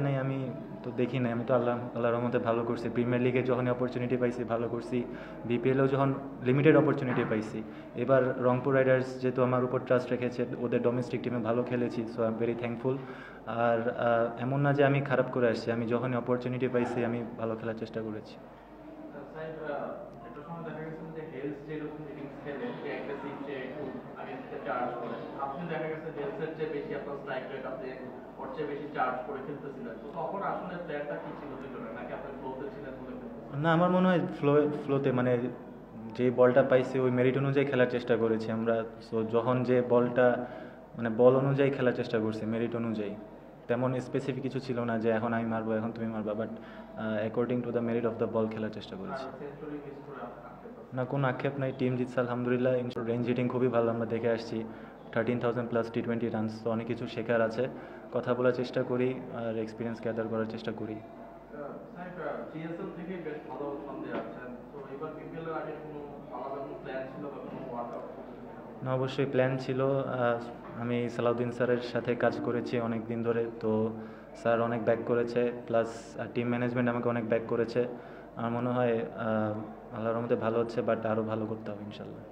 নাই আমি তো দেখি নাই, আমি তো আল্লাহর রহমতে ভালো করছি। প্রিমিয়ার লিগে যখন অপরচুনিটি পাইছি ভালো করছি, বিপিএলেও যখন লিমিটেড অপরচুনিটি পাইছি। এবার রংপুর রাইডার্স যেহেতু আমার উপর ট্রাস্ট রেখেছে, ওদের ডোমেস্টিক টিমে ভালো খেলেছি, so I am very thankful. আর এমন না যে আমি খারাপ করে আসছি, আমি যখনই অপরচুনিটি পাইছি আমি ভালো খেলার চেষ্টা করেছি। একটা সময় দেখা গেছে যে হেলস যেরকম ইনিংস খেলে সে অ্যাগ্রেসিভ, সে একটু আগে থেকে চার্জ করে। আপনি দেখা গেছে হেলসের চেয়ে বেশি আপনার স্ট্রাইক রেট, আপনি ওর চেয়ে বেশি চার্জ করে খেলতেছিলেন, তো তখন আসলে প্লেয়ারটা কি ছিল দুজনের, নাকি আপনি ফ্লোতে ছিলেন বলে খেলতেছিলেন? না, আমার মনে হয় ফ্লোতে মানে যে বলটা পাইছি ওই মেরিট অনুযায়ী খেলার চেষ্টা করেছি আমরা। সো যখন যে বলটা মানে বল অনুযায়ী খেলার চেষ্টা করছি, মেরিট অনুযায়ী। তেমন স্পেসিফিক কিছু ছিল না যে এখন আমি মারবো এখন তুমি মারবা, but according to the merit of the ball খেলার চেষ্টা আর করেছি। সেঞ্চুরি মিস করে আটকে না, কোনো আক্ষেপ নাই, টিম জিতছে আলহামদুলিল্লাহ। রেঞ্জ হিটিং খুবই ভালো আমরা দেখে আসছি, 13,000+ T20 রানস, তো অনেক কিছু শেখার আছে। কথা বলার চেষ্টা করি আর এক্সপিরিয়েন্স গ্যাদার করার চেষ্টা করি। জিএসএল থেকে বেশ ভালো ছন্দে আছেন, তো এবার বিপিএল এর আগে কোনো আলাদা কোনো প্ল্যান ছিল বা কোনো ওয়ার্কআউট? না, অবশ্যই প্ল্যান ছিল। আমি সালাউদ্দিন স্যারের সাথে কাজ করেছি অনেক দিন ধরে, তো স্যার অনেক ব্যাক করেছে, প্লাস টিম ম্যানেজমেন্ট আমাকে অনেক ব্যাক করেছে। আমার মনে হয় আল্লাহর রহমতে ভালো হচ্ছে, বাট আরও ভালো করতে হবে ইনশাল্লাহ।